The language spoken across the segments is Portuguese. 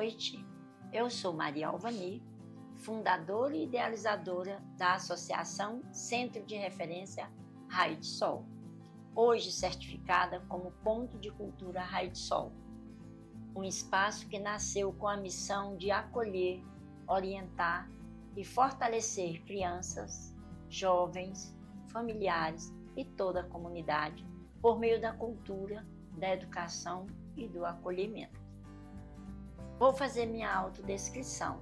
noite, eu sou Maria Alvani, fundadora e idealizadora da Associação Centro de Referência Raio de Sol, hoje certificada como Ponto de Cultura Raio de Sol, um espaço que nasceu com a missão de acolher, orientar e fortalecer crianças, jovens, familiares e toda a comunidade por meio da cultura, da educação e do acolhimento. Vou fazer minha autodescrição.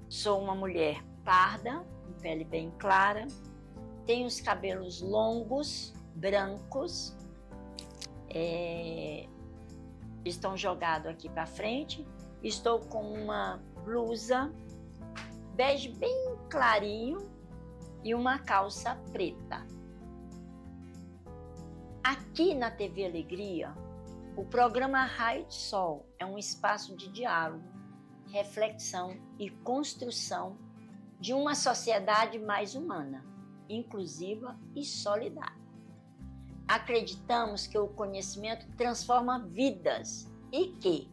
Sou uma mulher parda, com pele bem clara, tenho os cabelos longos, brancos, estão jogados aqui para frente. Estou com uma blusa bege bem clarinho e uma calça preta. Aqui na TV Alegria, o programa Raio de Sol é um espaço de diálogo, reflexão e construção de uma sociedade mais humana, inclusiva e solidária. Acreditamos que o conhecimento transforma vidas e que,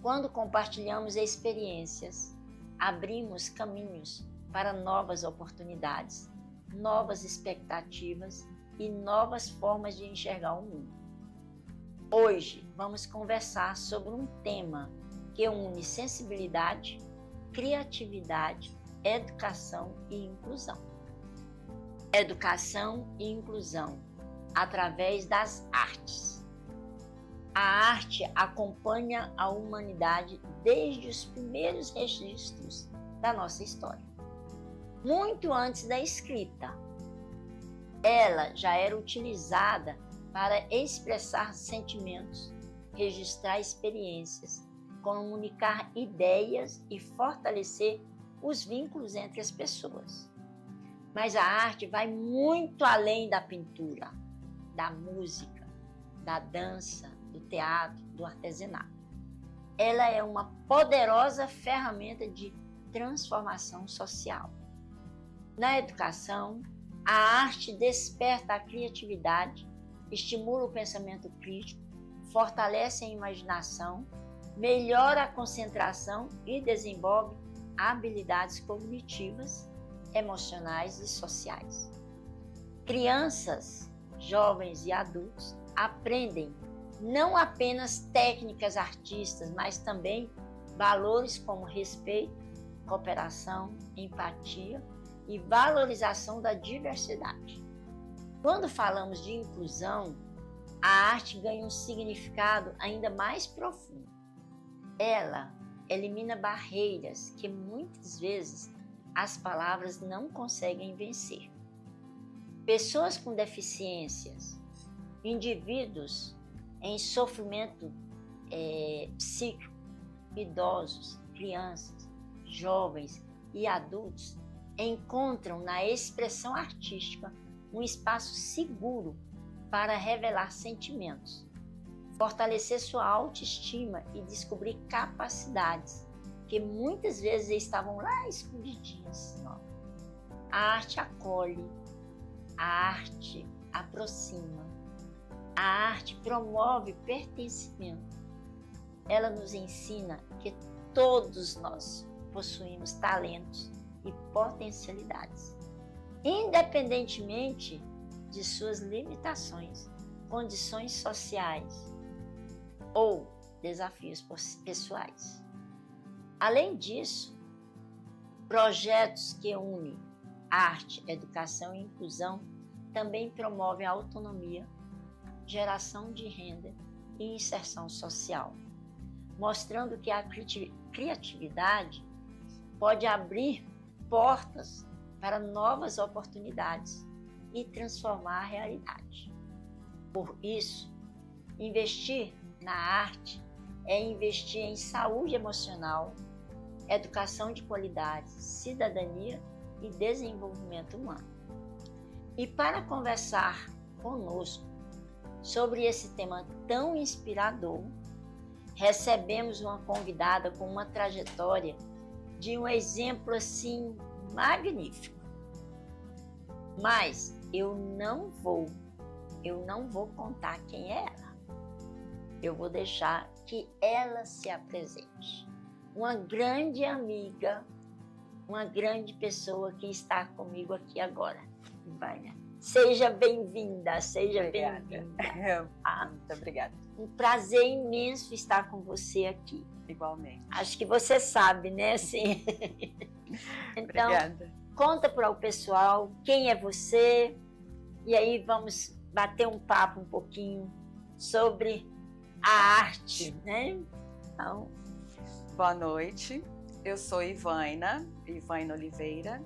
quando compartilhamos experiências, abrimos caminhos para novas oportunidades, novas expectativas e novas formas de enxergar o mundo. Hoje vamos conversar sobre um tema que une sensibilidade, criatividade, educação e inclusão. Educação e inclusão através das artes. A arte acompanha a humanidade desde os primeiros registros da nossa história. Muito antes da escrita, ela já era utilizada para expressar sentimentos, registrar experiências, comunicar ideias e fortalecer os vínculos entre as pessoas. Mas a arte vai muito além da pintura, da música, da dança, do teatro, do artesanato. Ela é uma poderosa ferramenta de transformação social. Na educação, a arte desperta a criatividade, estimula o pensamento crítico, fortalece a imaginação, melhora a concentração e desenvolve habilidades cognitivas, emocionais e sociais. Crianças, jovens e adultos aprendem não apenas técnicas artísticas, mas também valores como respeito, cooperação, empatia e valorização da diversidade. Quando falamos de inclusão, a arte ganha um significado ainda mais profundo. Ela elimina barreiras que muitas vezes as palavras não conseguem vencer. Pessoas com deficiências, indivíduos em sofrimento psíquico, idosos, crianças, jovens e adultos encontram na expressão artística um espaço seguro para revelar sentimentos, fortalecer sua autoestima e descobrir capacidades que muitas vezes estavam lá escondidinhas. A arte acolhe, a arte aproxima, a arte promove pertencimento. Ela nos ensina que todos nós possuímos talentos e potencialidades, independentemente de suas limitações, condições sociais ou desafios pessoais. Além disso, projetos que unem arte, educação e inclusão também promovem a autonomia, geração de renda e inserção social, mostrando que a criatividade pode abrir portas para novas oportunidades e transformar a realidade. Por isso, investir na arte é investir em saúde emocional, educação de qualidade, cidadania e desenvolvimento humano. E para conversar conosco sobre esse tema tão inspirador, recebemos uma convidada com uma trajetória de um exemplo assim magnífico. Mas eu não vou contar quem é ela. eu vou deixar que ela se apresente. Uma grande amiga, uma grande pessoa que está comigo aqui agora. Ivânia, seja bem-vinda, seja bem-vinda. Muito obrigada. Um prazer imenso estar com você aqui. Igualmente. Acho que você sabe, né? Assim. Então, obrigada. Conta para o pessoal quem é você e aí vamos bater um papo um pouquinho sobre a arte, né? Então, boa noite. Eu sou Ivaina Oliveira.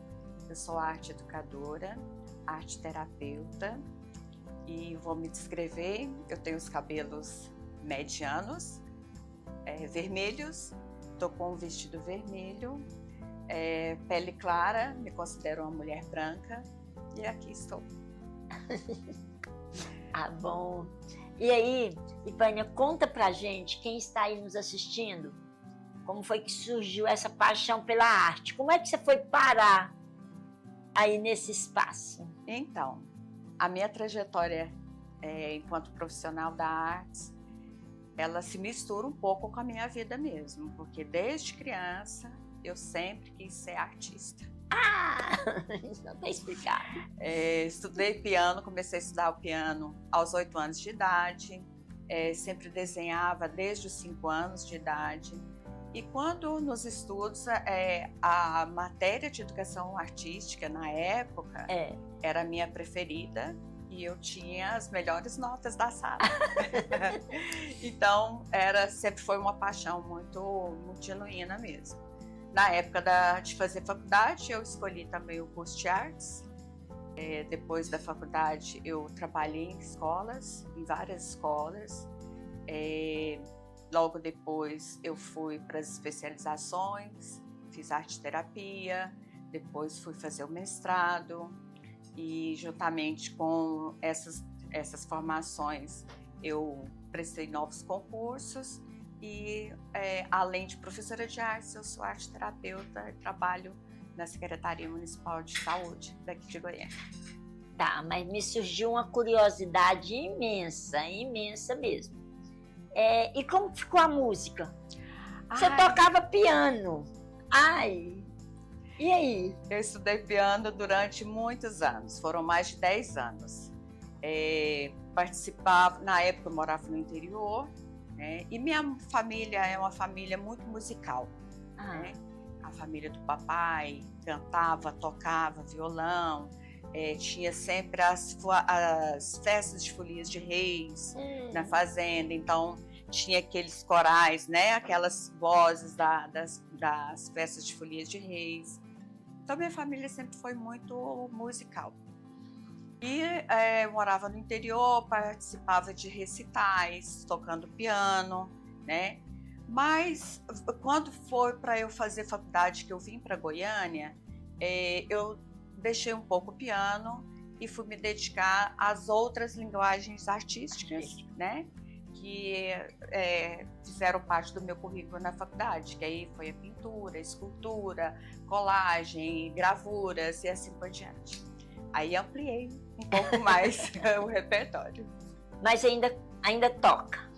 Eu sou arte educadora, arte terapeuta e vou me descrever. Eu tenho os cabelos medianos, vermelhos, estou com um vestido vermelho, pele clara, me considero uma mulher branca e aqui estou. Bom. E aí, Ivânia, conta pra gente, quem está aí nos assistindo, como foi que surgiu essa paixão pela arte? Como é que você foi parar aí nesse espaço? Então, a minha trajetória enquanto profissional da arte, ela se mistura um pouco com a minha vida mesmo, porque desde criança eu sempre quis ser artista. Isso não está explicado. Estudei piano, comecei a estudar o piano aos 8 anos de idade, sempre desenhava desde os 5 anos de idade. E quando nos estudos, a matéria de educação artística, na época, era a minha preferida e eu tinha as melhores notas da sala. Então, sempre foi uma paixão muito, muito genuína mesmo. Na época de fazer faculdade, eu escolhi também o curso de artes. Depois da faculdade, eu trabalhei em escolas, em várias escolas. Logo depois eu fui para as especializações, fiz arte terapia, depois fui fazer o mestrado e juntamente com essas formações eu prestei novos concursos e além de professora de artes, eu sou arte terapeuta e trabalho na Secretaria Municipal de Saúde daqui de Goiânia. Tá, mas me surgiu uma curiosidade imensa, imensa mesmo. E como ficou a música? Você tocava piano. E aí? Eu estudei piano durante muitos anos, foram mais de 10 anos. Participava, na época eu morava no interior, né? E minha família é uma família muito musical. Né? A família do papai cantava, tocava violão, tinha sempre as festas de folias de reis na fazenda, então tinha aqueles corais, né? Aquelas vozes das festas de folias de reis. Então minha família sempre foi muito musical. E eu morava no interior, participava de recitais, tocando piano, né? Mas quando foi para eu fazer faculdade, que eu vim para Goiânia, eu deixei um pouco o piano e fui me dedicar às outras linguagens artísticas, né? Que fizeram parte do meu currículo na faculdade, que aí foi a pintura, a escultura, colagem, gravuras e assim por diante. Aí ampliei um pouco mais o repertório. Mas ainda toca?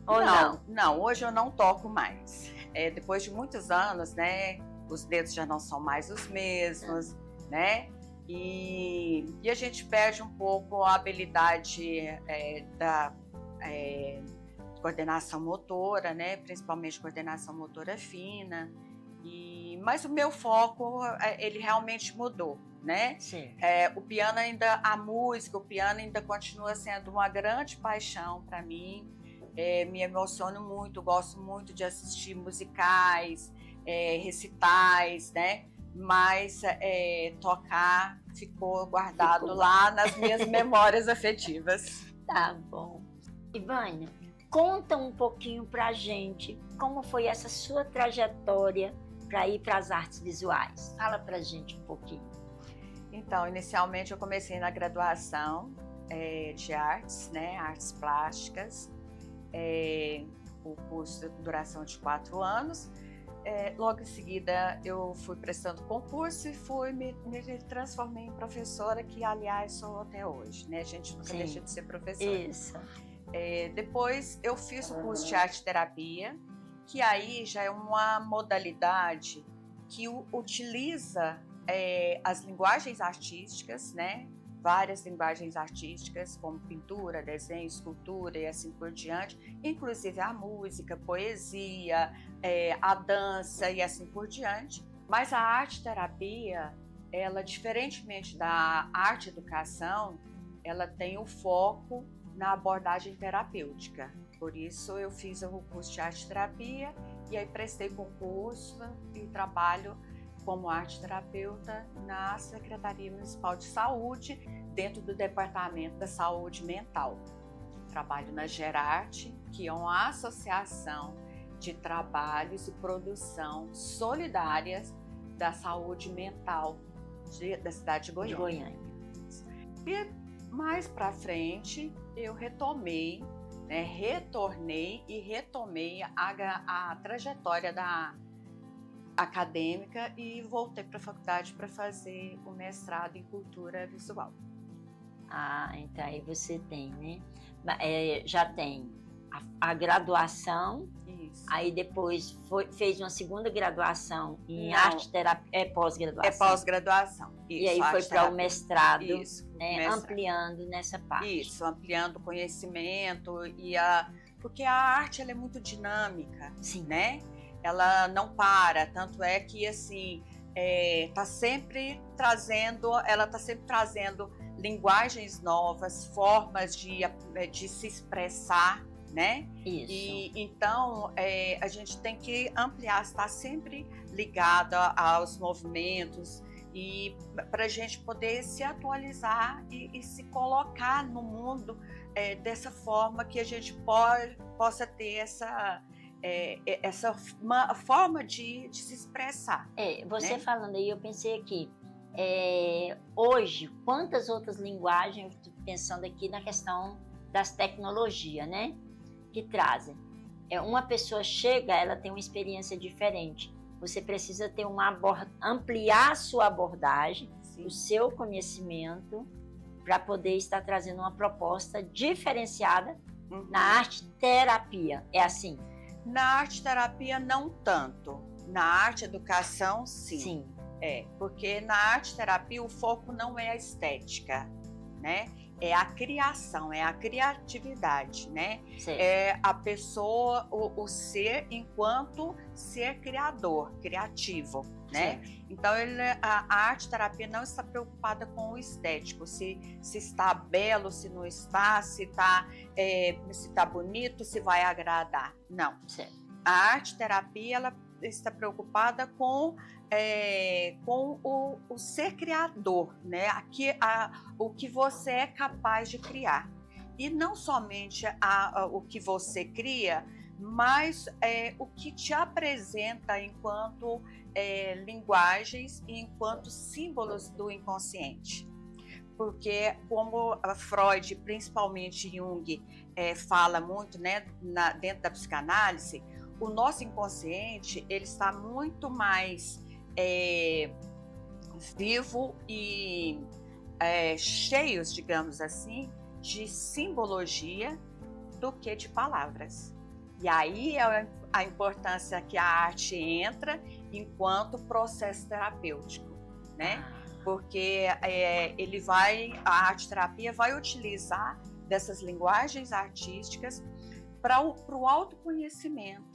Ou não? Não, hoje eu não toco mais. Depois de muitos anos, né, os dedos já não são mais os mesmos, né? E a gente perde um pouco a habilidade da coordenação motora, né? Principalmente coordenação motora fina. Mas o meu foco, ele realmente mudou, né? Sim. O piano ainda, a música, o piano ainda continua sendo uma grande paixão para mim. Me emociono muito, gosto muito de assistir musicais, recitais, né? Mas tocar ficou guardado lá nas minhas memórias afetivas. Tá bom. Ivânia, conta um pouquinho pra gente como foi essa sua trajetória para ir para as artes visuais. Fala pra gente um pouquinho. Então, inicialmente eu comecei na graduação de artes, né? Artes plásticas. O curso de duração de 4 anos. Logo em seguida eu fui prestando concurso e me transformei em professora, que aliás sou até hoje, né? A gente nunca deixa de ser professora. Isso. Depois eu fiz o curso de arte-terapia, que aí já é uma modalidade que utiliza as linguagens artísticas, né? Várias linguagens artísticas, como pintura, desenho, escultura e assim por diante, inclusive a música, poesia, a dança e assim por diante. Mas a arte-terapia, ela, diferentemente da arte-educação, ela tem o foco na abordagem terapêutica. Por isso eu fiz o curso de arte-terapia e aí prestei concurso e trabalho como arte-terapeuta na Secretaria Municipal de Saúde, dentro do Departamento da Saúde Mental. Trabalho na Gerarte, que é uma associação de trabalhos e produção solidárias da saúde mental da cidade de Goiânia. E mais para frente eu retornei e retomei a trajetória acadêmica e voltei para a faculdade para fazer o mestrado em cultura visual. Então aí você tem, né? Já tem a graduação. Isso. Aí depois fez uma segunda graduação em arte-terapia, pós-graduação. É pós-graduação. E aí foi para o mestrado, isso, né? Ampliando nessa parte. Isso, ampliando o conhecimento porque a arte ela é muito dinâmica, sim, né? Ela não para, tanto é que assim ela está sempre trazendo linguagens novas, formas de se expressar, né? Isso. E então a gente tem que ampliar, estar sempre ligado aos movimentos e para a gente poder se atualizar e se colocar no mundo dessa forma que a gente possa ter essa forma de se expressar. Você, né? Falando aí, eu pensei aqui, hoje, quantas outras linguagens, eu estou pensando aqui na questão das tecnologias, né? Que trazem. Uma pessoa chega, ela tem uma experiência diferente. Você precisa ter ampliar a sua abordagem, sim, o seu conhecimento, para poder estar trazendo uma proposta diferenciada na arte-terapia. É assim? Na arte-terapia, não tanto. Na arte-educação, sim. Sim. Porque na arte-terapia o foco não é a estética, né? É a criação, é a criatividade, né? Certo. É a pessoa, o ser enquanto ser criador, criativo, né? Certo. Então a arte-terapia não está preocupada com o estético, se está belo, se não está, se está bonito, se vai agradar. Não. Certo. A arte-terapia ela está preocupada com o ser criador, né? O que você é capaz de criar. E não somente o que você cria, mas o que te apresenta enquanto linguagens e enquanto símbolos do inconsciente. Porque como Freud, principalmente Jung, fala muito, né, dentro da psicanálise, o nosso inconsciente ele está muito mais vivo e cheios, digamos assim, de simbologia do que de palavras. E aí é a importância que a arte entra enquanto processo terapêutico, né? Porque a arte-terapia vai utilizar dessas linguagens artísticas para o autoconhecimento.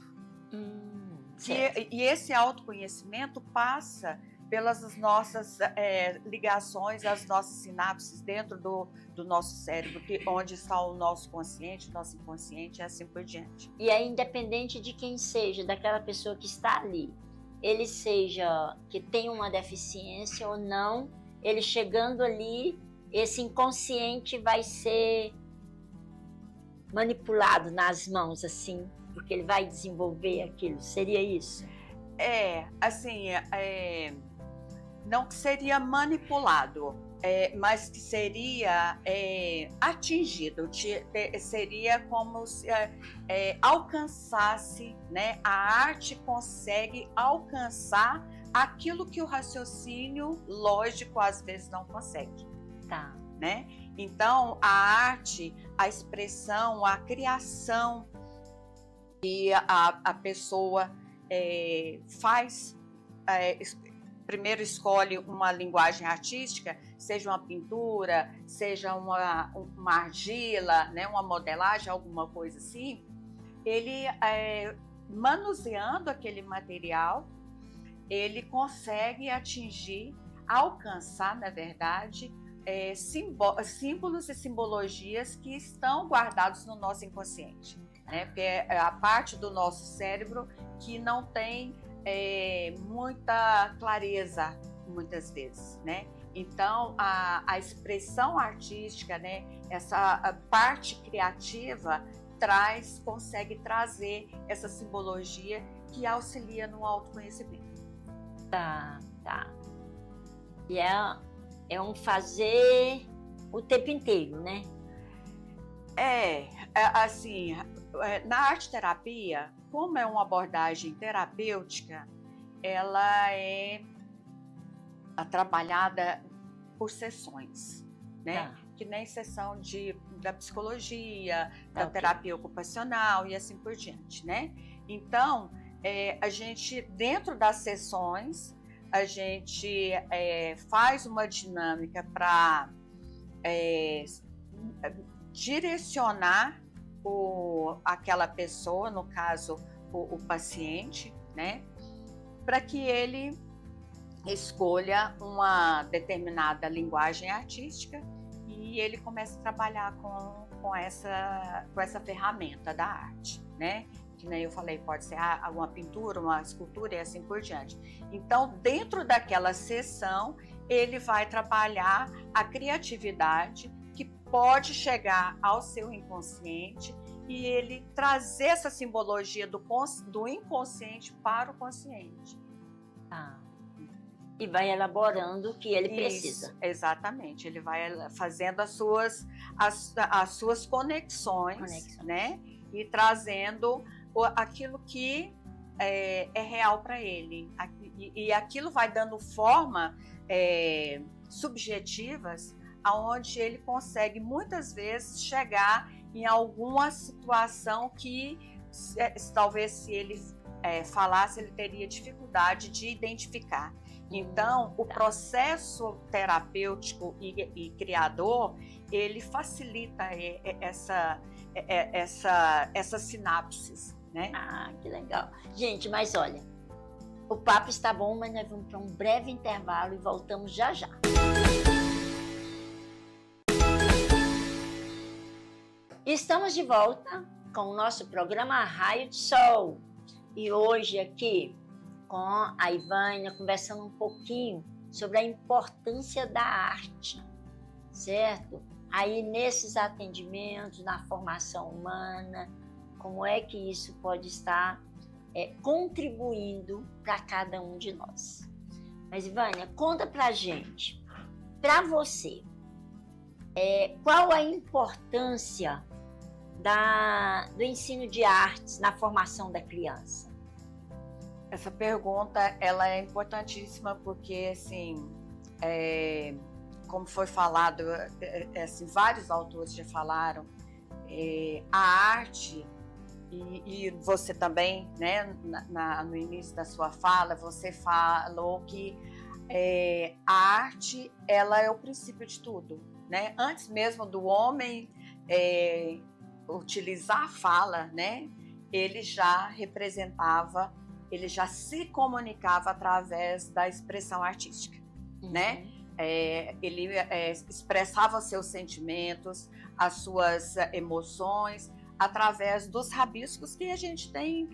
E esse autoconhecimento passa pelas nossas ligações, as nossas sinapses dentro do nosso cérebro, onde está o nosso consciente, o nosso inconsciente e assim por diante. E é independente de quem seja, daquela pessoa que está ali, ele seja que tem uma deficiência ou não, ele chegando ali, esse inconsciente vai ser manipulado nas mãos, assim, porque ele vai desenvolver aquilo. Seria isso? Não que seria manipulado, mas que seria atingido, seria como se alcançasse, né? A arte consegue alcançar aquilo que o raciocínio lógico às vezes não consegue. Tá. Né? Então, a arte, a expressão, a criação que a pessoa faz, primeiro escolhe uma linguagem artística, seja uma pintura, seja uma argila, né, uma modelagem, alguma coisa assim, ele, manuseando aquele material, ele consegue alcançar, na verdade, símbolos e simbologias que estão guardados no nosso inconsciente, né? Porque é a parte do nosso cérebro que não tem muita clareza, muitas vezes, né? Então, a expressão artística, né? Essa parte criativa consegue trazer essa simbologia que auxilia no autoconhecimento. Tá. E é um fazer o tempo inteiro, né? Assim, na arte-terapia, como é uma abordagem terapêutica, ela é trabalhada por sessões, né? Que nem sessão da psicologia, da terapia ocupacional e assim por diante, né? Então, a gente, dentro das sessões, a gente faz uma dinâmica para direcionar aquela pessoa, no caso, o paciente, né? Para que ele escolha uma determinada linguagem artística e ele comece a trabalhar com essa ferramenta da arte, né? Que nem eu falei, pode ser uma pintura, uma escultura e assim por diante. Então, dentro daquela sessão, ele vai trabalhar a criatividade que pode chegar ao seu inconsciente e ele trazer essa simbologia do inconsciente para o consciente. E vai elaborando o que ele precisa. Exatamente, ele vai fazendo as suas conexões, né? E trazendo aquilo que é real para ele. E aquilo vai dando forma subjetivas, aonde ele consegue muitas vezes chegar em alguma situação que talvez se ele falasse, ele teria dificuldade de identificar. Então, o processo terapêutico e criador, ele facilita essas sinapses, né? Que legal. Gente, mas olha, o papo está bom, mas nós vamos para um breve intervalo e voltamos já já. Estamos de volta com o nosso programa Raio de Sol. E hoje aqui com a Ivânia, conversando um pouquinho sobre a importância da arte, certo? Aí nesses atendimentos, na formação humana, como é que isso pode estar contribuindo para cada um de nós. Mas Ivânia, conta pra gente, para você, qual a importância do ensino de artes na formação da criança? Essa pergunta, ela é importantíssima porque, assim, como foi falado, assim, vários autores já falaram, a arte, e você também, né, no início da sua fala, você falou que a arte, ela é o princípio de tudo, né? Antes mesmo do homem utilizar a fala, né, ele já representava, ele já se comunicava através da expressão artística, né? Ele expressava seus sentimentos, as suas emoções, através dos rabiscos que a gente tem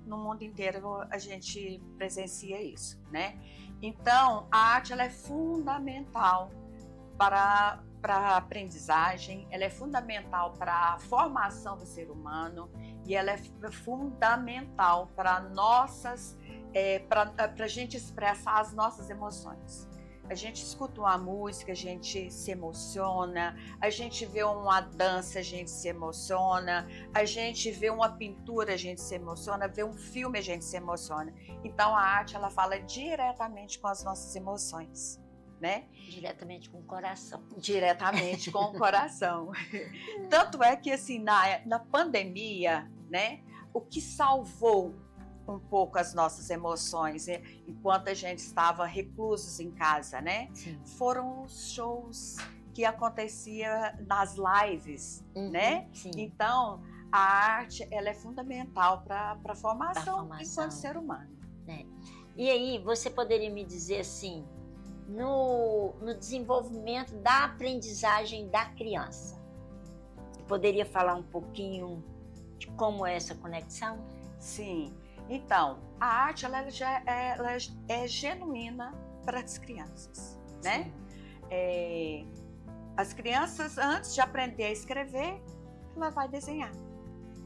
no mundo inteiro, a gente presencia isso, né? Então, a arte, ela é fundamental para a aprendizagem, ela é fundamental para a formação do ser humano e ela é fundamental para a gente expressar as nossas emoções. A gente escuta uma música, a gente se emociona, a gente vê uma dança, a gente se emociona, a gente vê uma pintura, a gente se emociona, vê um filme, a gente se emociona. Então a arte, ela fala diretamente com as nossas emoções, né? Diretamente com o coração. Diretamente com o coração. Tanto é que, assim, na pandemia, né, o que salvou um pouco as nossas emoções, né, enquanto a gente estava reclusos em casa, né? Sim. Foram os shows que acontecia nas lives, né? Sim. Então, a arte, ela é fundamental para a formação enquanto ser humano. É. E aí, você poderia me dizer assim, no desenvolvimento da aprendizagem da criança, você poderia falar um pouquinho de como é essa conexão? Sim. Então, a arte ela é genuína para as crianças, né? As crianças, antes de aprender a escrever, ela vai desenhar.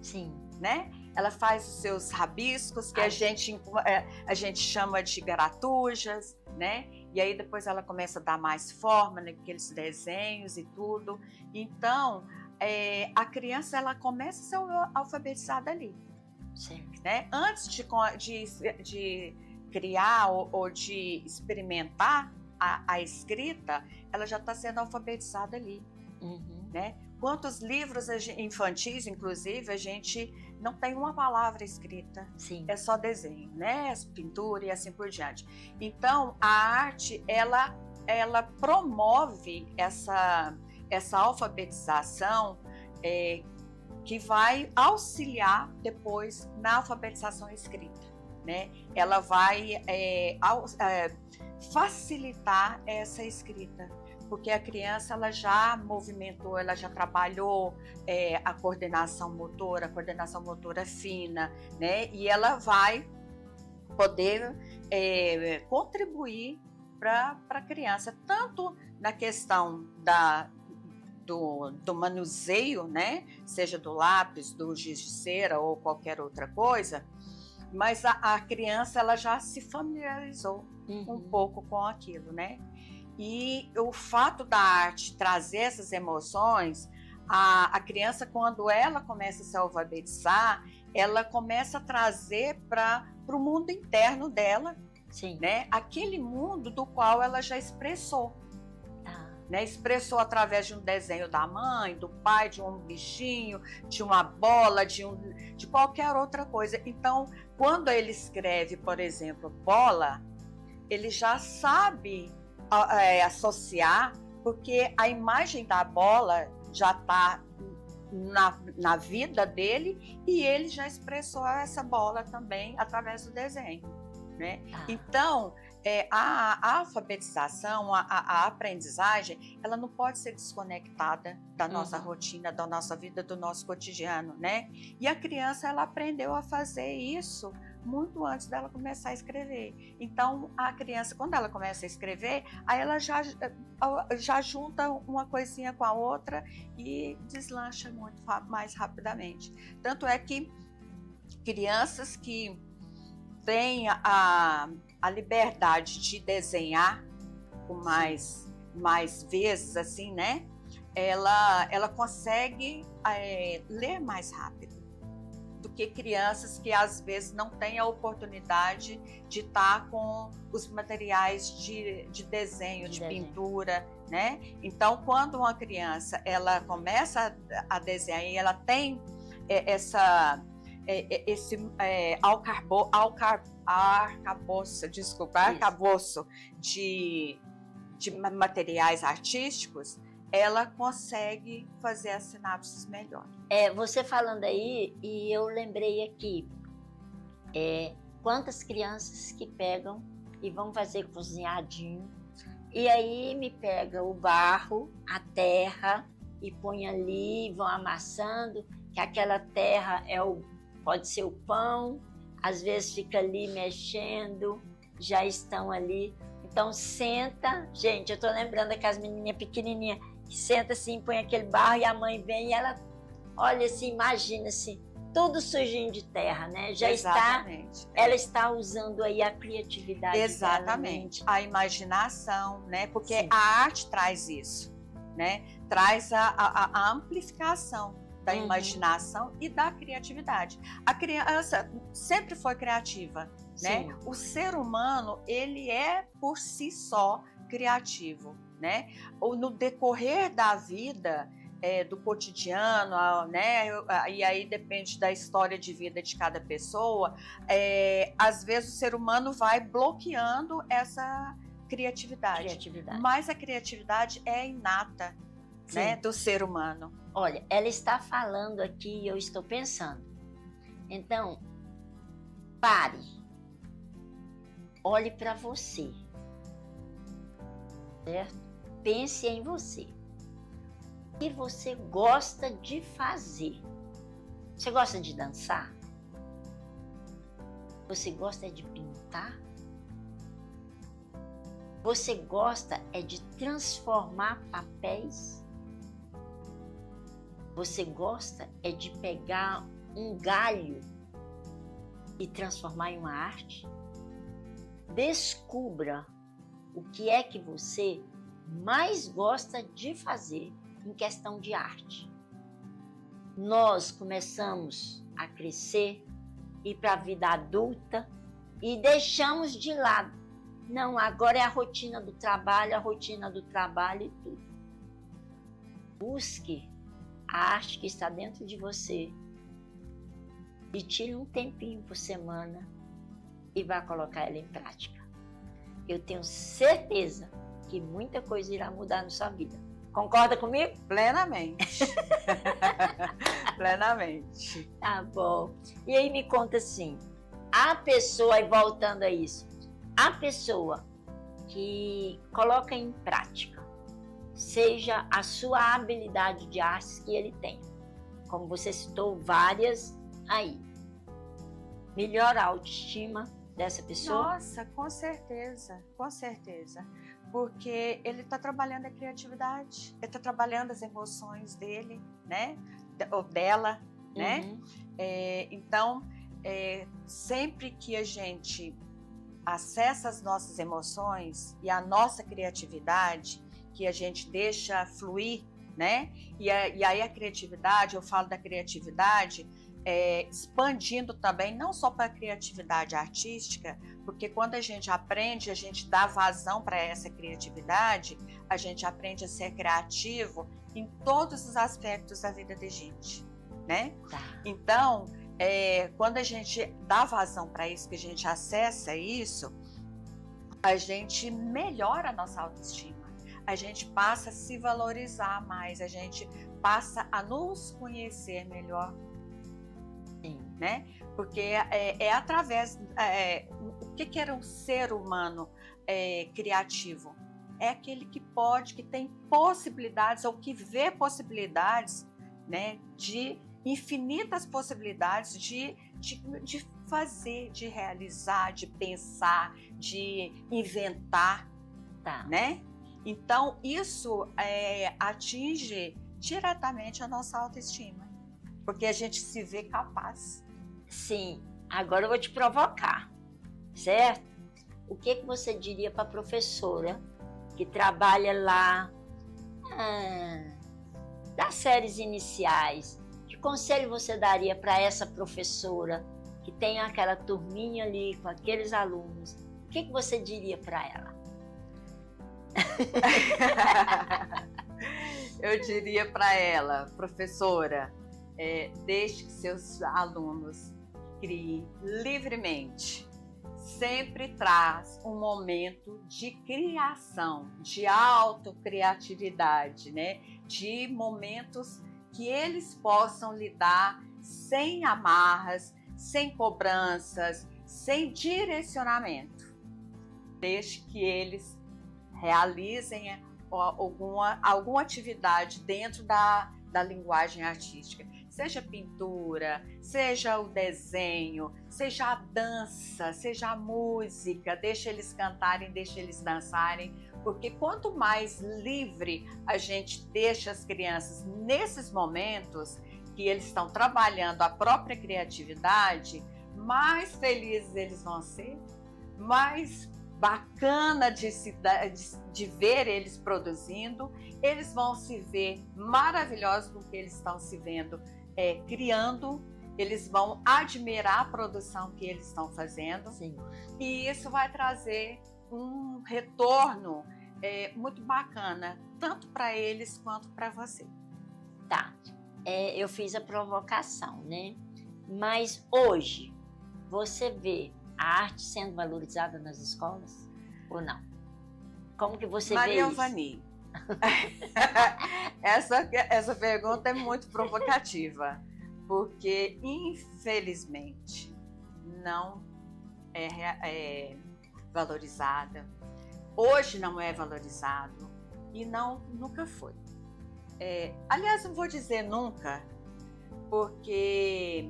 Sim. Né? Ela faz os seus rabiscos, que a gente chama de garatujas, né? E aí depois ela começa a dar mais forma naqueles desenhos e tudo. Então, a criança ela começa a ser alfabetizada ali. Certo. Né? Antes de criar ou de experimentar a escrita, ela já está sendo alfabetizada ali. Né? Quantos livros infantis, inclusive, a gente não tem uma palavra escrita. Sim. É só desenho, né? Pintura e assim por diante. Então, a arte, ela promove essa alfabetização que vai auxiliar depois na alfabetização escrita, né? Ela vai facilitar essa escrita, porque a criança ela já movimentou, ela já trabalhou a coordenação motora fina, né? E ela vai poder contribuir para a criança, tanto na questão do manuseio, né? Seja do lápis, do giz de cera ou qualquer outra coisa, mas a criança ela já se familiarizou um pouco com aquilo, né? E o fato da arte trazer essas emoções, a criança, quando ela começa a se alfabetizar, ela começa a trazer para o mundo interno dela, sim, né? Aquele mundo do qual ela já expressou. Né? Expressou através de um desenho da mãe, do pai, de um bichinho, de uma bola, de qualquer outra coisa. Então, quando ele escreve, por exemplo, bola, ele já sabe associar, porque a imagem da bola já está na vida dele e ele já expressou essa bola também através do desenho, né? Então, a alfabetização, a aprendizagem, ela não pode ser desconectada da nossa rotina, da nossa vida, do nosso cotidiano, né? E a criança, ela aprendeu a fazer isso muito antes dela começar a escrever. Então, a criança, quando ela começa a escrever, aí ela já junta uma coisinha com a outra e deslancha muito mais rapidamente. Tanto é que crianças que têm a liberdade de desenhar com mais vezes, assim, né? Ela consegue ler mais rápido do que crianças que às vezes não têm a oportunidade de estar com os materiais de desenho, de pintura, né? Então, quando uma criança ela começa a desenhar e ela tem esse arcabouço de materiais artísticos, ela consegue fazer as sinapses melhor. Você falando aí, e eu lembrei aqui, quantas crianças que pegam e vão fazer cozinhadinho, e aí me pega o barro, a terra, e põe ali, vão amassando, que aquela terra pode ser o pão, às vezes fica ali mexendo, já estão ali. Então senta, gente, eu tô lembrando daquelas menininhas pequenininhas, que senta assim, põe aquele barro e a mãe vem e ela olha assim, imagina-se, tudo sujinho de terra, né? Já Exatamente. Ela está usando aí a criatividade. Exatamente, dela, a imaginação, né? Porque sim, a arte traz isso, né? Traz a amplificação da imaginação e da criatividade. A criança sempre foi criativa, né? sim, O ser humano, ele é por si só criativo, né? Ou no decorrer da vida, do cotidiano, né? E aí depende da história de vida de cada pessoa. Às vezes o ser humano vai bloqueando essa criatividade. Mas a criatividade é inata, né, do ser humano. Olha, ela está falando aqui e eu estou pensando. Então, pare. Olhe para você. Certo? Pense em você. O que você gosta de fazer? Você gosta de dançar? Você gosta de pintar? Você gosta de transformar papéis? Você gosta de pegar um galho e transformar em uma arte? Descubra o que é que você mais gosta de fazer em questão de arte. Nós começamos a crescer, ir para a vida adulta e deixamos de lado. Não, agora é a rotina do trabalho e tudo. Busque a arte que está dentro de você e tire um tempinho por semana e vá colocar ela em prática. Eu tenho certeza que muita coisa irá mudar na sua vida. Concorda comigo? Plenamente. Plenamente. Tá bom. E aí me conta assim, a pessoa, e voltando a isso, a pessoa que coloca em prática, seja a sua habilidade de artes que ele tem, como você citou várias aí, melhora a autoestima dessa pessoa? Nossa, com certeza, com certeza. Porque ele está trabalhando a criatividade, ele está trabalhando as emoções dele, né? Ou dela, né? Então, sempre que a gente acessa as nossas emoções e a nossa criatividade, que a gente deixa fluir, né? E aí a criatividade, eu falo da criatividade, expandindo também, não só para a criatividade artística, porque quando a gente aprende, a gente dá vazão para essa criatividade, a gente aprende a ser criativo em todos os aspectos da vida da gente, né? Então, quando a gente dá vazão para isso, que a gente acessa isso, a gente melhora a nossa autoestima, a gente passa a se valorizar mais, a gente passa a nos conhecer melhor. Né? Porque é através... o que era um ser humano criativo? É aquele que pode, que tem possibilidades, ou que vê possibilidades, né, de infinitas possibilidades de fazer, de realizar, de pensar, de inventar, né? Então, isso atinge diretamente a nossa autoestima, porque a gente se vê capaz. Sim, agora eu vou te provocar, certo? O que você diria para a professora que trabalha lá das séries iniciais? Que conselho você daria para essa professora que tem aquela turminha ali com aqueles alunos? O que você diria para ela? Eu diria para ela, professora, deixe que seus alunos criem livremente. Sempre traz um momento de criação, de autocriatividade, né? De momentos que eles possam lidar sem amarras, sem cobranças, sem direcionamento. Deixe que eles realizem alguma atividade dentro da linguagem artística. Seja pintura, seja o desenho, seja a dança, seja a música, deixa eles cantarem, deixa eles dançarem, porque quanto mais livre a gente deixa as crianças nesses momentos que eles estão trabalhando a própria criatividade, mais felizes eles vão ser, mais bacana de ver eles produzindo, eles vão se ver maravilhosos porque eles estão se vendo criando, eles vão admirar a produção que eles estão fazendo. Sim. E isso vai trazer um retorno muito bacana, tanto para eles quanto para você. Tá, eu fiz a provocação, né? Mas hoje, você vê a arte sendo valorizada nas escolas ou não? Como que você vê isso? Maria Vani, essa pergunta é muito provocativa, porque infelizmente não é valorizada. Hoje não é valorizado e nunca foi. Aliás, não vou dizer nunca, porque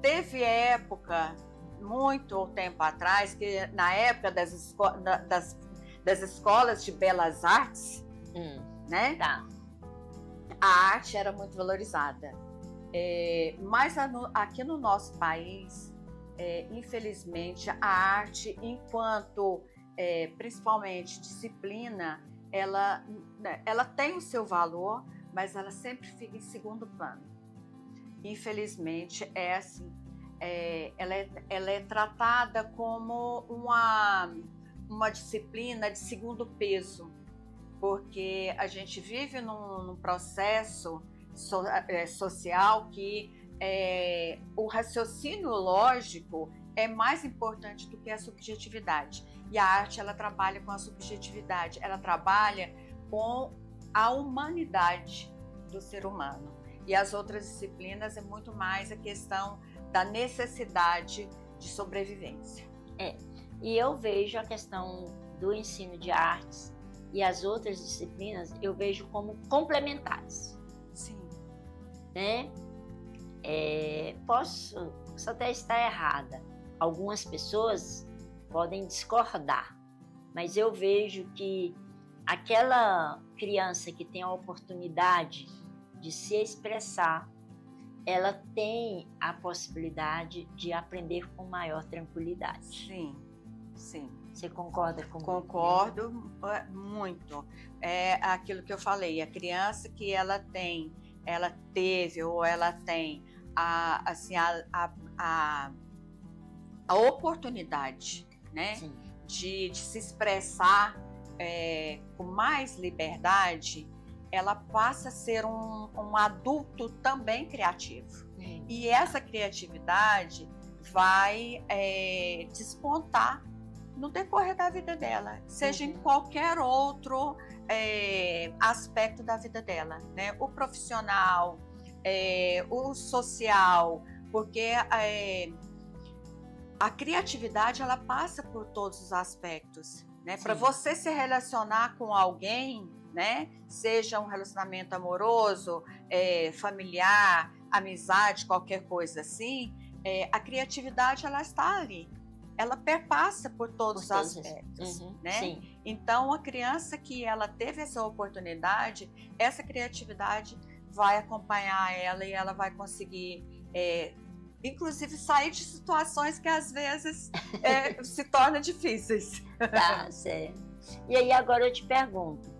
teve época, muito tempo atrás, que na época das escolas de belas artes, né? Tá. A arte era muito valorizada. Mas aqui no nosso país, infelizmente, a arte, enquanto principalmente disciplina, ela tem o seu valor, mas ela sempre fica em segundo plano. Infelizmente, é assim. Ela é tratada como uma disciplina de segundo peso, porque a gente vive num processo social que o raciocínio lógico é mais importante do que a subjetividade. E a arte, ela trabalha com a subjetividade, ela trabalha com a humanidade do ser humano. E as outras disciplinas é muito mais a questão da necessidade de sobrevivência. E eu vejo a questão do ensino de artes e as outras disciplinas, eu vejo como complementares. Sim. Né? Posso até estar errada. Algumas pessoas podem discordar, mas eu vejo que aquela criança que tem a oportunidade de se expressar, ela tem a possibilidade de aprender com maior tranquilidade. Sim, sim. Você concorda comigo? Concordo muito. É aquilo que eu falei, a criança que ela teve ou ela tem a oportunidade, né, de se expressar com mais liberdade, ela passa a ser um adulto também criativo. E essa criatividade vai despontar no decorrer da vida dela, seja em qualquer outro aspecto da vida dela, né? O profissional, o social, porque a criatividade, ela passa por todos os aspectos, né? Para você se relacionar com alguém, né? Seja um relacionamento amoroso, familiar, amizade, qualquer coisa assim, a criatividade, ela está ali. Ela perpassa por todos os aspectos, né? Sim. Então, a criança que ela teve essa oportunidade, essa criatividade vai acompanhar ela e ela vai conseguir, inclusive, sair de situações que às vezes se tornam difíceis. Tá, certo. E aí agora eu te pergunto,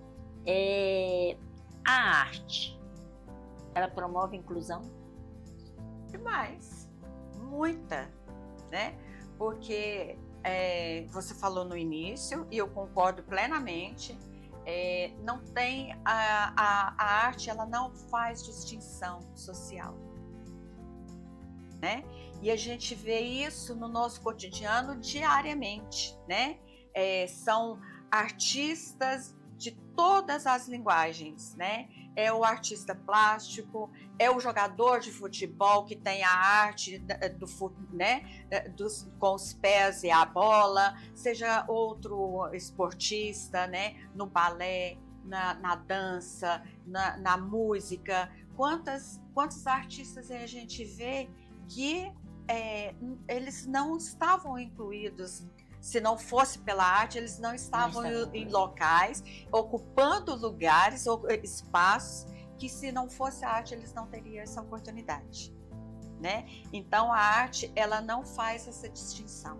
a arte, ela promove inclusão? Demais, muita, né? Porque você falou no início, e eu concordo plenamente, não tem a arte, ela não faz distinção social, né? E a gente vê isso no nosso cotidiano diariamente, né? São artistas de todas as linguagens, né? É o artista plástico, é o jogador de futebol que tem a arte né? Com os pés e a bola, seja outro esportista, né? No balé, na dança, na música. Quantos artistas a gente vê que eles não estavam incluídos? Se não fosse pela arte, eles não estavam em locais, ocupando lugares ou espaços que, se não fosse a arte, eles não teriam essa oportunidade, né? Então, a arte, ela não faz essa distinção.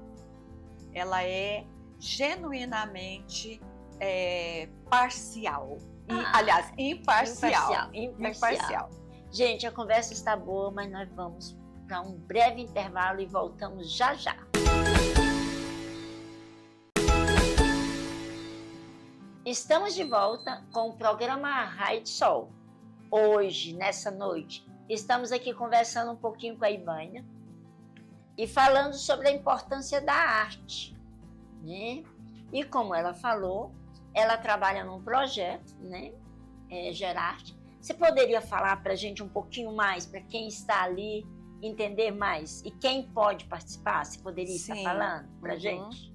Ela é genuinamente parcial. Aliás, imparcial. Imparcial. Gente, a conversa está boa, mas nós vamos para um breve intervalo e voltamos já já. Estamos de volta com o programa Raio de Sol. Hoje, nessa noite, estamos aqui conversando um pouquinho com a Ibânia e falando sobre a importância da arte, né? E como ela falou, ela trabalha num projeto, né? Gerarte. Você poderia falar para a gente um pouquinho mais, para quem está ali, entender mais? E quem pode participar? Você poderia estar falando para a gente?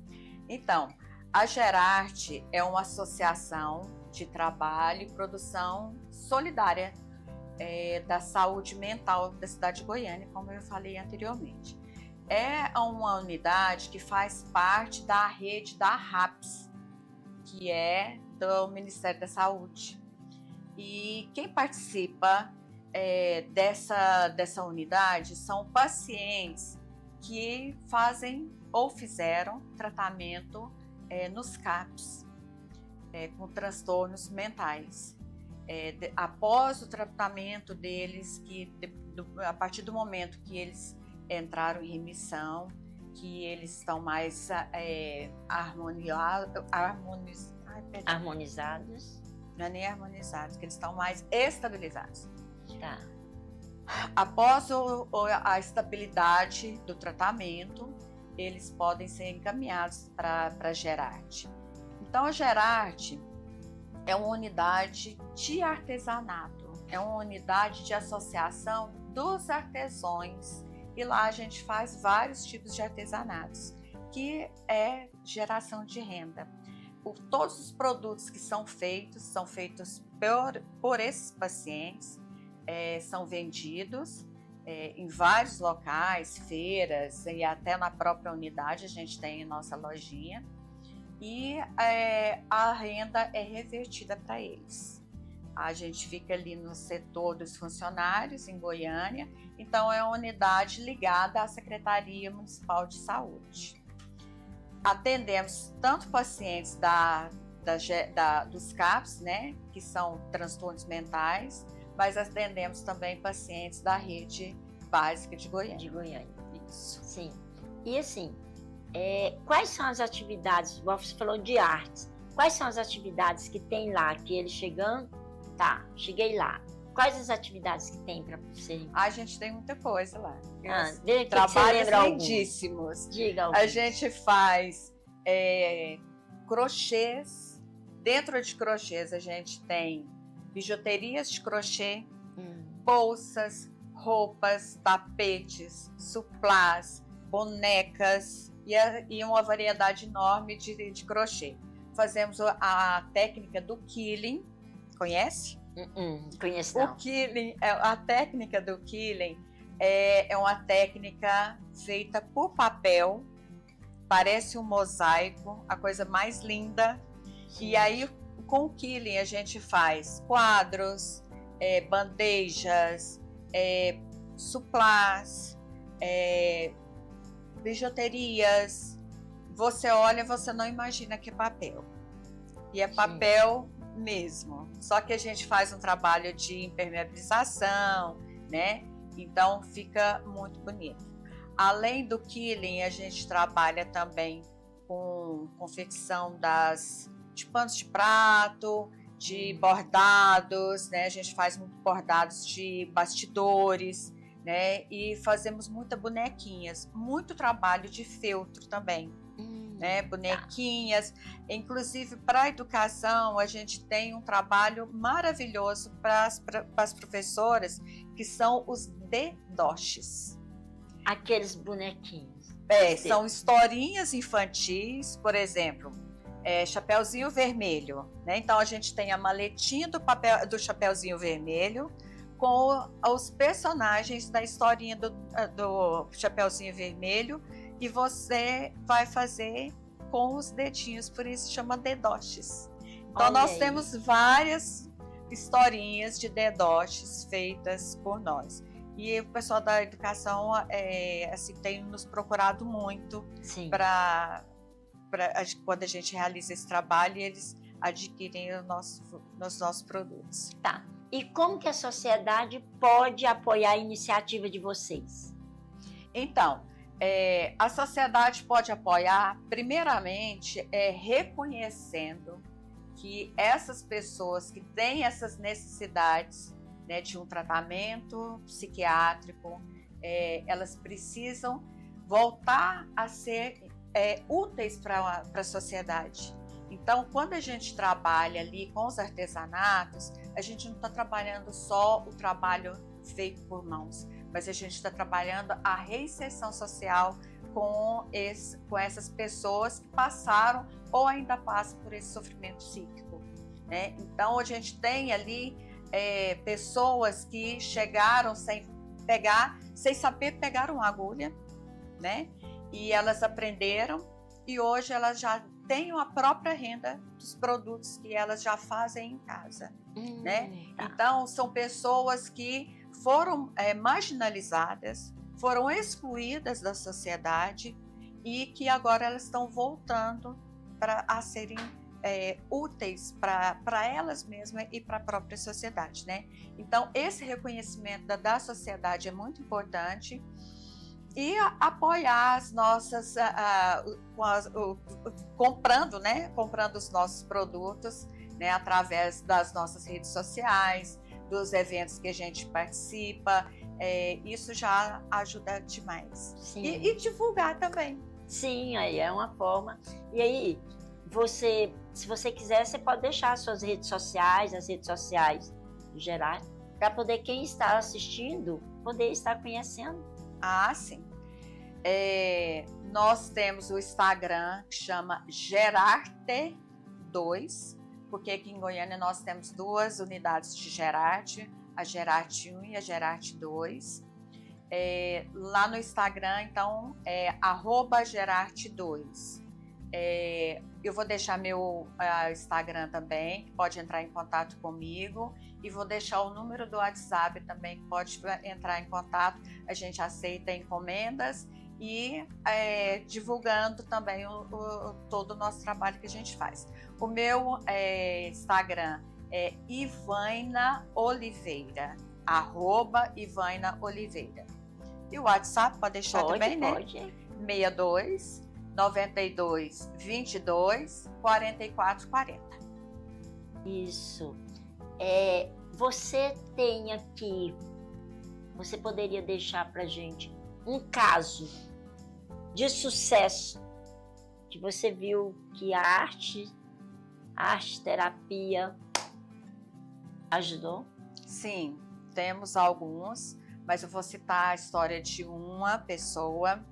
Então, a Gerarte é uma associação de trabalho e produção solidária da saúde mental da cidade de Goiânia, como eu falei anteriormente. É uma unidade que faz parte da rede da RAPS, que é do Ministério da Saúde. E quem participa dessa unidade são pacientes que fazem ou fizeram tratamento nos CAPs, com transtornos mentais. Após o tratamento deles, a partir do momento que eles entraram em remissão, que eles estão mais harmonizados. Não é nem harmonizados, que eles estão mais estabilizados. Tá. Após a estabilidade do tratamento, eles podem ser encaminhados para a Gerarte. Então, a Gerarte é uma unidade de artesanato, é uma unidade de associação dos artesãos, e lá a gente faz vários tipos de artesanatos, que é geração de renda. Todos os produtos que são feitos por esses pacientes, são vendidos em vários locais, feiras, e até na própria unidade a gente tem nossa lojinha, e a renda é revertida para eles. A gente fica ali no setor dos funcionários em Goiânia, então é uma unidade ligada à Secretaria Municipal de Saúde. Atendemos tanto pacientes dos CAPs, né, que são transtornos mentais, mas atendemos também pacientes da rede básica de Goiânia. De Goiânia. Isso. Sim. E assim, quais são as atividades, você falou de artes, quais são as atividades que tem lá, que ele chegando, cheguei lá. Quais as atividades que tem para você? A gente tem muita coisa lá. Trabalhos lindíssimos. Diga alguns. A gente faz crochês. Dentro de crochês a gente tem bijuterias de crochê, bolsas, roupas, tapetes, suplás, bonecas e uma variedade enorme de crochê. Fazemos a técnica do quilling, conhece? Conheço não. O quilling, a técnica do quilling é uma técnica feita por papel, parece um mosaico, a coisa mais linda. Sim. E aí, com o quilling a gente faz quadros, bandejas, suplás, bijuterias. Você olha, você não imagina que é papel. E é papel mesmo. Só que a gente faz um trabalho de impermeabilização, né? Então fica muito bonito. Além do quilling, a gente trabalha também com confecção de panos de prato, de bordados, né? A gente faz muito bordados de bastidores, né? E fazemos muitas bonequinhas, muito trabalho de feltro também, né? Bonequinhas. Inclusive, para a educação, a gente tem um trabalho maravilhoso para as professoras, que são os dedoches. Aqueles bonequinhos. São historinhas infantis, por exemplo, Chapeuzinho Vermelho, né? Então a gente tem a maletinha do Chapeuzinho Vermelho com os personagens da historinha do Chapeuzinho Vermelho, e você vai fazer com os dedinhos, por isso chama dedoches. Então nós temos várias historinhas de dedoches feitas por nós. E o pessoal da educação assim, tem nos procurado muito para quando a gente realiza esse trabalho, eles adquirem os nossos produtos. Tá. E como que a sociedade pode apoiar a iniciativa de vocês? Então, a sociedade pode apoiar, primeiramente, reconhecendo que essas pessoas que têm essas necessidades, né, de um tratamento psiquiátrico, elas precisam voltar a ser úteis para a sociedade. Então, quando a gente trabalha ali com os artesanatos, a gente não está trabalhando só o trabalho feito por mãos, mas a gente está trabalhando a reinserção social com essas pessoas que passaram ou ainda passam por esse sofrimento psíquico, né? Então, a gente tem ali pessoas que chegaram sem saber pegar uma agulha, né? E elas aprenderam e hoje elas já têm a própria renda dos produtos que elas já fazem em casa, né? Tá. Então, são pessoas que foram marginalizadas, foram excluídas da sociedade e que agora elas estão voltando a serem úteis para elas mesmas e para a própria sociedade, né? Então, esse reconhecimento da sociedade é muito importante e apoiar as nossas, comprando os nossos produtos, né? Através das nossas redes sociais, dos eventos que a gente participa, isso já ajuda demais. E divulgar também. Sim, aí é uma forma. E aí, se você quiser, você pode deixar as suas redes sociais, as redes sociais do Gerard, para poder quem está assistindo, poder estar conhecendo. Ah, sim. Nós temos o Instagram que chama Gerarte2, porque aqui em Goiânia nós temos 2 unidades de Gerarte, a Gerarte 1 e a Gerarte 2. Lá no Instagram, então, é @Gerarte2. Eu vou deixar meu Instagram também, que pode entrar em contato comigo, e vou deixar o número do WhatsApp também, que pode entrar em contato. A gente aceita encomendas e divulgando também todo o nosso trabalho que a gente faz. O meu Instagram é Ivaina Oliveira, @Ivaina Oliveira. E o WhatsApp pode deixar também, né? Pode. 62 92 22 44 40. Isso. Você poderia deixar pra gente um caso de sucesso que você viu que a arte terapia ajudou? Sim, temos alguns, mas eu vou citar a história de uma pessoa.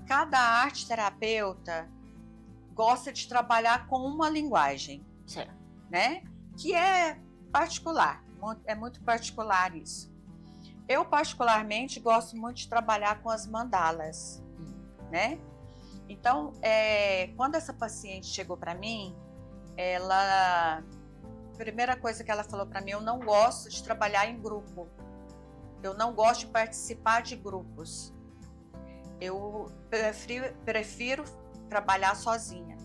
Cada arte terapeuta gosta de trabalhar com uma linguagem, certo, né? Que é particular, é muito particular isso. Eu, particularmente, gosto muito de trabalhar com as mandalas, né? Então, quando essa paciente chegou para mim, a primeira coisa que ela falou para mim: eu não gosto de trabalhar em grupo, eu não gosto de participar de grupos, eu prefiro trabalhar sozinha.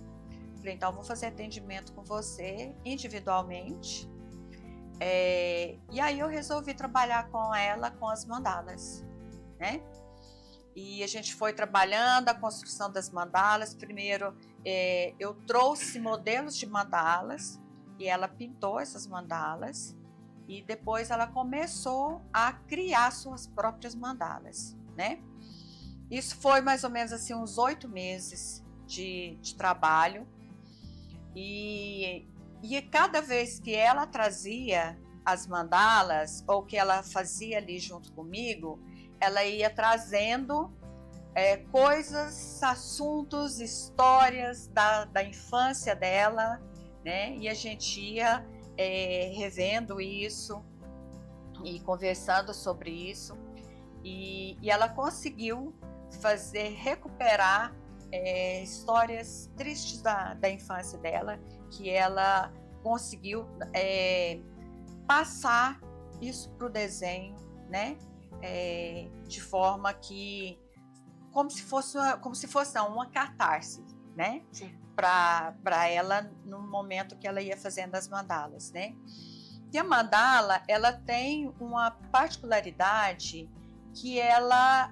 Falei, então, vou fazer atendimento com você individualmente. E aí eu resolvi trabalhar com ela com as mandalas, né? E a gente foi trabalhando a construção das mandalas. Primeiro, eu trouxe modelos de mandalas e ela pintou essas mandalas. E depois ela começou a criar suas próprias mandalas, né? Isso foi mais ou menos assim uns 8 meses de trabalho. E cada vez que ela trazia as mandalas, ou que ela fazia ali junto comigo, ela ia trazendo coisas, assuntos, histórias da infância dela, né? E a gente ia revendo isso e conversando sobre isso. E ela conseguiu recuperar histórias tristes da infância dela, que ela conseguiu passar isso para o desenho, né? De forma que como se fosse uma catarse, né? Para ela no momento que ela ia fazendo as mandalas, né? E a mandala, ela tem uma particularidade que ela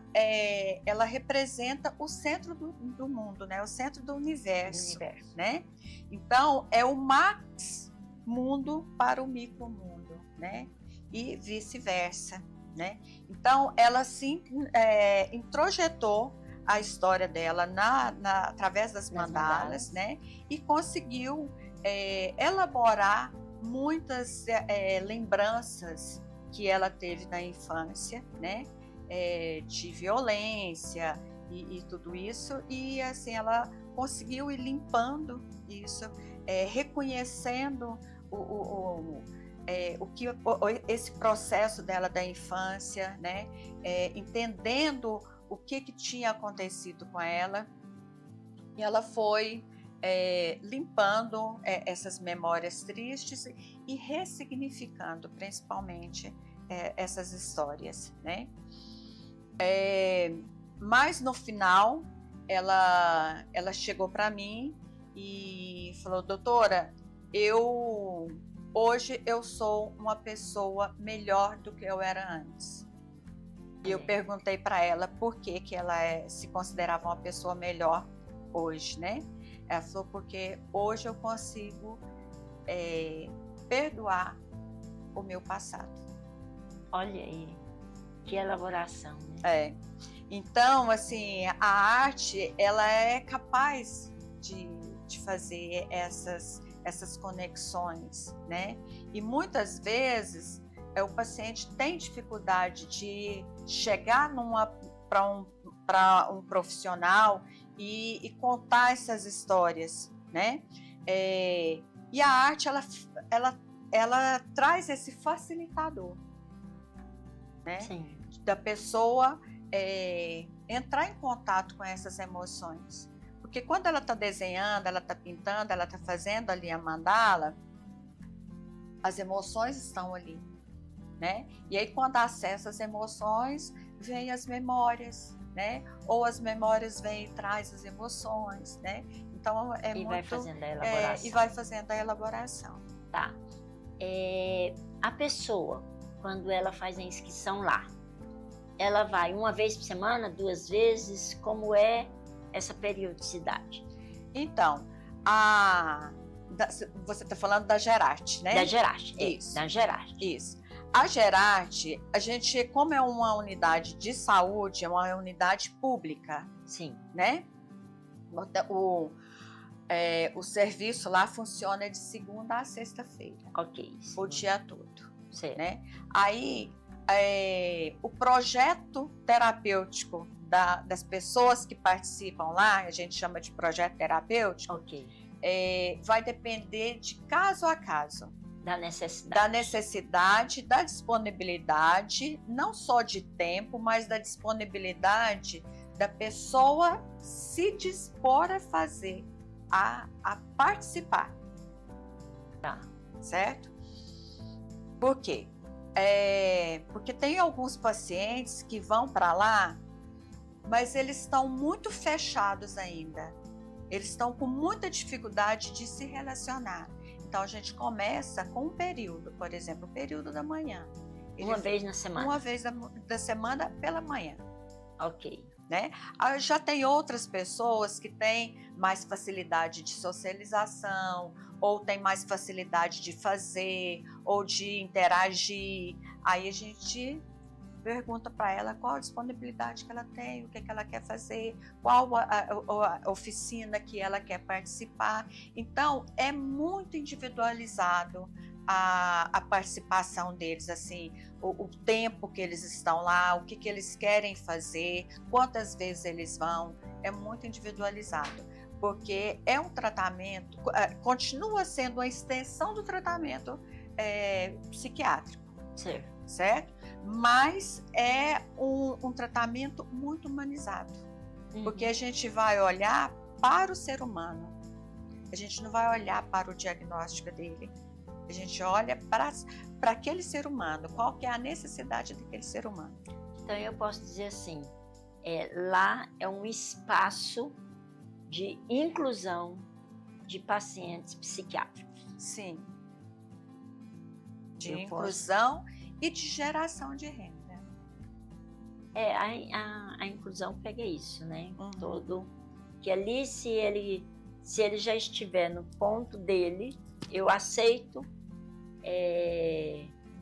representa o centro do mundo, né? O centro do universo, né? Então, é o max mundo para o micromundo, né? E vice-versa, né? Então, ela sim introjetou a história dela através das mandalas, né? E conseguiu elaborar muitas lembranças que ela teve na infância, né? De violência e tudo isso, e assim ela conseguiu ir limpando isso, reconhecendo esse processo dela da infância, né? Entendendo o que tinha acontecido com ela, e ela foi limpando essas memórias tristes e ressignificando principalmente essas histórias, né? Mas no final ela chegou para mim e falou: doutora, hoje eu sou uma pessoa melhor do que eu era antes. E eu perguntei para ela por que ela se considerava uma pessoa melhor hoje, né? Ela falou: porque hoje eu consigo perdoar o meu passado. Olha aí, que elaboração, né? Então, assim, a arte, ela é capaz de fazer essas conexões, né? E muitas vezes o paciente tem dificuldade de chegar para um profissional e contar essas histórias, né? E a arte, ela traz esse facilitador, né? Sim. Da pessoa entrar em contato com essas emoções. Porque quando ela está desenhando, ela está pintando, ela está fazendo ali a mandala, as emoções estão ali, né? E aí, quando acessa as emoções, vem as memórias, né? Ou as memórias vêm e traz as emoções, né? Então, vai fazendo a elaboração. E vai fazendo a elaboração. Tá. A pessoa, quando ela faz a inscrição lá, ela vai uma vez por semana, 2 vezes? Como é essa periodicidade? Então, você está falando da Gerarte, né? Da Gerarte, isso. Da Gerarte. Isso. A Gerarte, a gente, como é uma unidade de saúde, é uma unidade pública. Sim. Né? O serviço lá funciona de segunda a sexta-feira. Ok. O dia todo. Certo. Né? Aí, o projeto terapêutico das pessoas que participam lá, a gente chama de projeto terapêutico, vai depender de caso a caso. Da necessidade. Da necessidade, da disponibilidade, não só de tempo, mas da disponibilidade da pessoa se dispor a fazer, a participar. Tá. Certo? Por quê? Porque tem alguns pacientes que vão para lá, mas eles estão muito fechados ainda. Eles estão com muita dificuldade de se relacionar. Então, a gente começa com um período, por exemplo, o período da manhã. Uma vez na semana? Uma vez da semana pela manhã. Ok. Né? Já tem outras pessoas que têm mais facilidade de socialização, ou tem mais facilidade de fazer, ou de interagir. Aí a gente pergunta para ela qual a disponibilidade que ela tem, o que ela quer fazer, qual a oficina que ela quer participar. Então, é muito individualizado a participação deles, assim, o tempo que eles estão lá, o que eles querem fazer, quantas vezes eles vão, é muito individualizado, porque é um tratamento, continua sendo uma extensão do tratamento psiquiátrico, certo? Mas é um tratamento muito humanizado, porque a gente vai olhar para o ser humano, a gente não vai olhar para o diagnóstico dele, a gente olha para aquele ser humano, qual que é a necessidade daquele ser humano. Então eu posso dizer assim, lá é um espaço de inclusão de pacientes psiquiátricos. Sim. De inclusão e de geração de renda. A inclusão pega isso, né? Todo que ali, se ele já estiver no ponto dele, eu aceito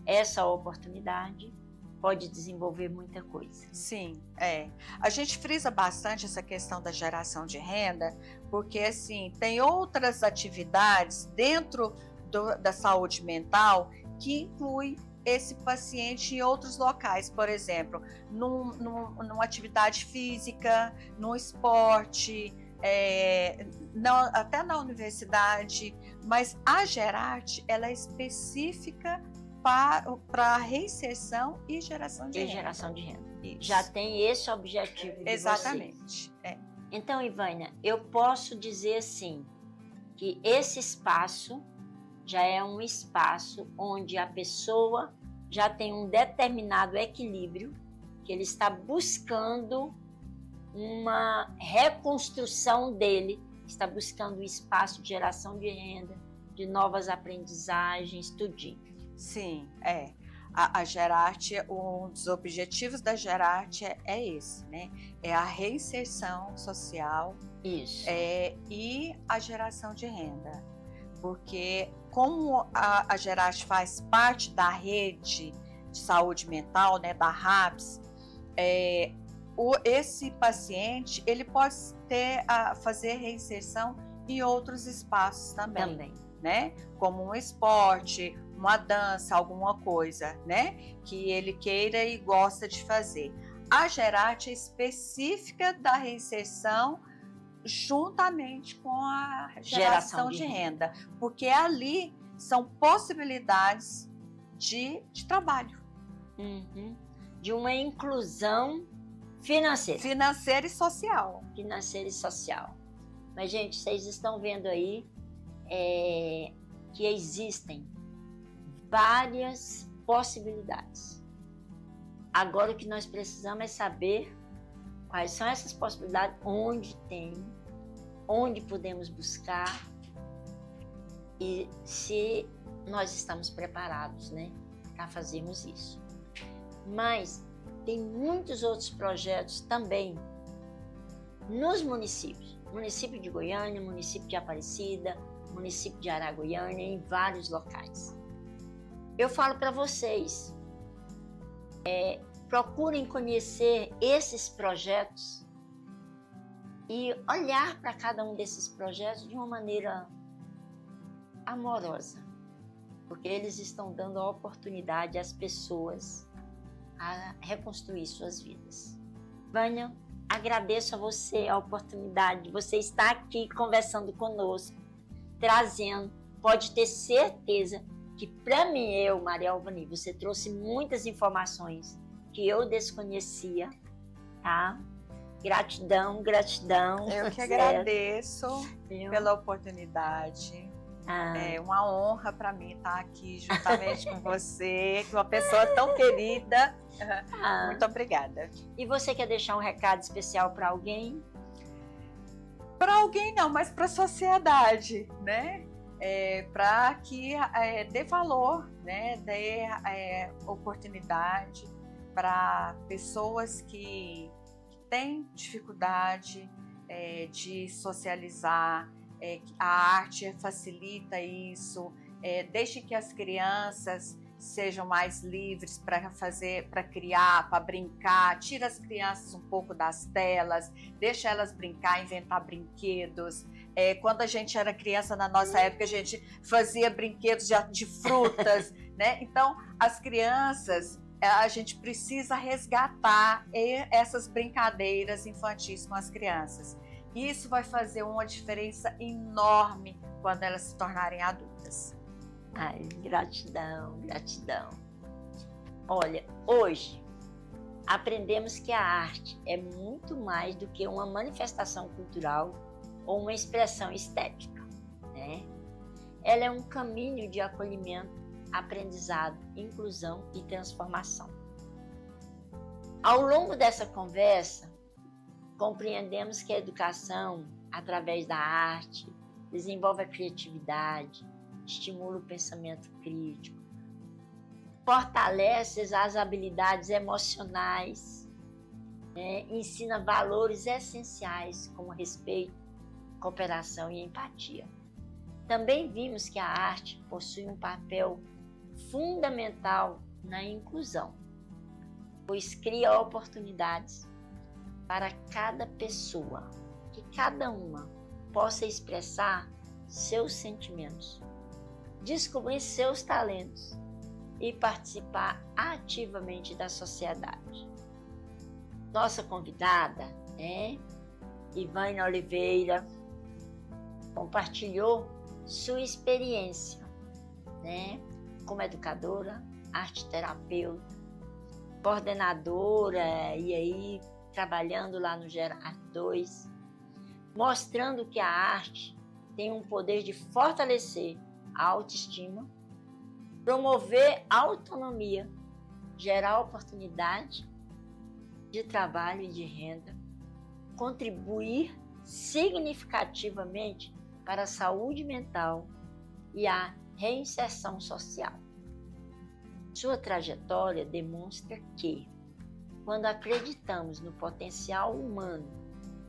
essa oportunidade, pode desenvolver muita coisa. Sim, a gente frisa bastante essa questão da geração de renda, porque assim, tem outras atividades dentro da saúde mental que inclui esse paciente em outros locais, por exemplo, numa atividade física, no esporte, até na universidade, mas a Gerarte, ela é específica para reinserção e geração de renda. Isso. Já tem esse objetivo de Exatamente. Vocês. Então, Ivânia, eu posso dizer assim, que esse espaço já é um espaço onde a pessoa já tem um determinado equilíbrio, que ele está buscando uma reconstrução dele, está buscando um espaço de geração de renda, de novas aprendizagens, tudinho. Sim, a Gerarte, um dos objetivos da Gerarte é esse, né? É a reinserção social. Isso. E a geração de renda. Porque como a Gerarte faz parte da rede de saúde mental, né, da RAPS, esse paciente ele pode fazer reinserção em outros espaços também. Né? Como um esporte, uma dança, alguma coisa, né? Que ele queira e gosta de fazer. A Gerarte é específica da reinserção juntamente com a geração de renda, porque ali são possibilidades de trabalho. De uma inclusão financeira. Financeira e social. Mas, gente, vocês estão vendo aí que existem várias possibilidades. Agora o que nós precisamos é saber quais são essas possibilidades, onde podemos buscar e se nós estamos preparados, né, para fazermos isso. Mas tem muitos outros projetos também nos municípios. Município de Goiânia, município de Aparecida, município de Araguaiana, em vários locais. Eu falo para vocês, procurem conhecer esses projetos e olhar para cada um desses projetos de uma maneira amorosa, porque eles estão dando a oportunidade às pessoas a reconstruir suas vidas. Vânia, agradeço a você a oportunidade de você estar aqui conversando conosco, trazendo, pode ter certeza que para mim, Maria Alvani, você trouxe muitas informações que eu desconhecia, tá? Gratidão. Eu que agradeço pela oportunidade. É uma honra para mim estar aqui juntamente com você, com uma pessoa tão querida. Muito obrigada. E você quer deixar um recado especial para alguém? Para alguém não, mas para a sociedade, né? Para que dê valor, né? Dê oportunidade para pessoas que têm dificuldade de socializar. A arte facilita isso, deixe que as crianças sejam mais livres para criar, para brincar, tira as crianças um pouco das telas, deixa elas brincar, inventar brinquedos. Quando a gente era criança, na nossa época, a gente fazia brinquedos de frutas, né? Então, as crianças, a gente precisa resgatar essas brincadeiras infantis com as crianças. Isso vai fazer uma diferença enorme quando elas se tornarem adultas. Ai, gratidão. Olha, hoje aprendemos que a arte é muito mais do que uma manifestação cultural ou uma expressão estética, né? Ela é um caminho de acolhimento, aprendizado, inclusão e transformação. Ao longo dessa conversa, compreendemos que a educação, através da arte, desenvolve a criatividade, estimula o pensamento crítico, fortalece as habilidades emocionais ensina valores essenciais como respeito, cooperação e empatia. Também vimos que a arte possui um papel fundamental na inclusão, pois cria oportunidades para cada pessoa, que cada uma possa expressar seus sentimentos, descobrir seus talentos e participar ativamente da sociedade. Nossa convidada, Ivânia Oliveira, compartilhou sua experiência, como educadora, arteterapeuta, coordenadora e aí trabalhando lá no Gerar 2, mostrando que a arte tem um poder de fortalecer a autoestima, promover a autonomia, gerar oportunidade de trabalho e de renda, contribuir significativamente para a saúde mental e a reinserção social. Sua trajetória demonstra que, quando acreditamos no potencial humano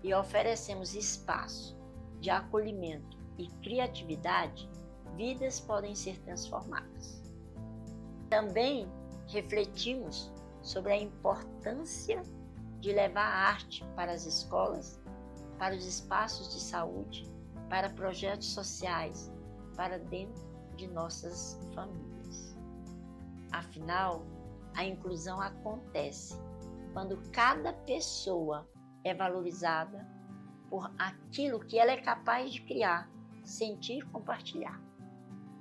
e oferecemos espaço de acolhimento e criatividade, vidas podem ser transformadas. Também refletimos sobre a importância de levar a arte para as escolas, para os espaços de saúde, para projetos sociais, para dentro de nossas famílias. Afinal, a inclusão acontece quando cada pessoa é valorizada por aquilo que ela é capaz de criar, sentir e compartilhar.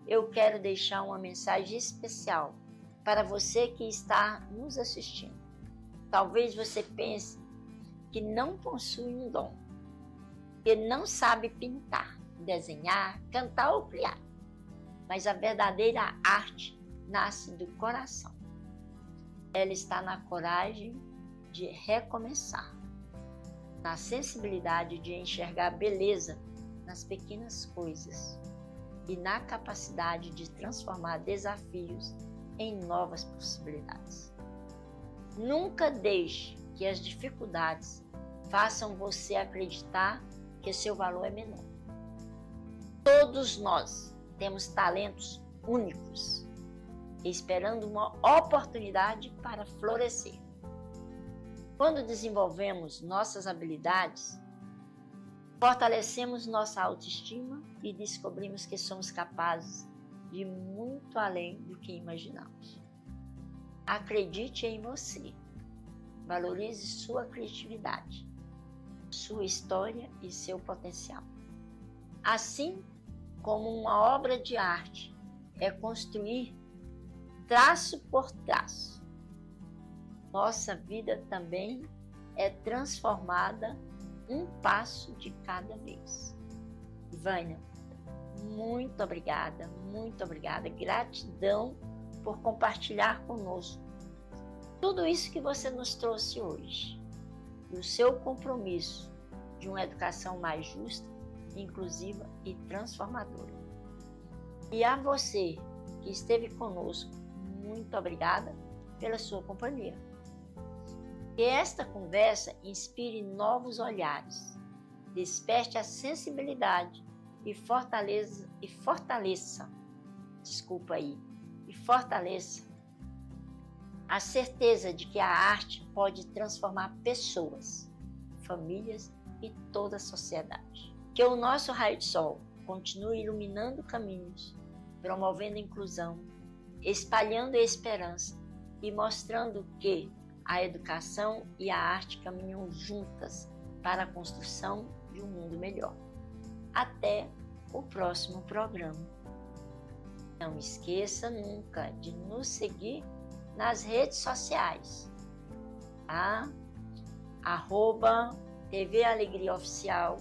Eu quero deixar uma mensagem especial para você que está nos assistindo. Talvez você pense que não possui um dom, que não sabe pintar, desenhar, cantar ou criar. Mas a verdadeira arte nasce do coração. Ela está na coragem de recomeçar, na sensibilidade de enxergar beleza nas pequenas coisas e na capacidade de transformar desafios em novas possibilidades. Nunca deixe que as dificuldades façam você acreditar que seu valor é menor. Todos nós temos talentos únicos, esperando uma oportunidade para florescer. Quando desenvolvemos nossas habilidades, fortalecemos nossa autoestima e descobrimos que somos capazes de muito além do que imaginamos. Acredite em você. Valorize sua criatividade, sua história e seu potencial. Assim como uma obra de arte é construir traço por traço, nossa vida também é transformada um passo de cada vez. Ivânia, muito obrigada, gratidão por compartilhar conosco tudo isso que você nos trouxe hoje e o seu compromisso de uma educação mais justa, inclusiva e transformadora. E a você que esteve conosco, muito obrigada pela sua companhia. Que esta conversa inspire novos olhares, desperte a sensibilidade e fortaleça a certeza de que a arte pode transformar pessoas, famílias e toda a sociedade. Que o nosso raio de sol continue iluminando caminhos, promovendo a inclusão, espalhando a esperança e mostrando que a educação e a arte caminham juntas para a construção de um mundo melhor. Até o próximo programa. Não esqueça nunca de nos seguir nas redes sociais, tá? @TV Alegria Oficial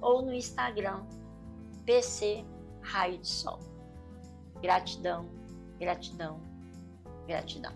ou no Instagram PC Raio de Sol. Gratidão, gratidão, gratidão.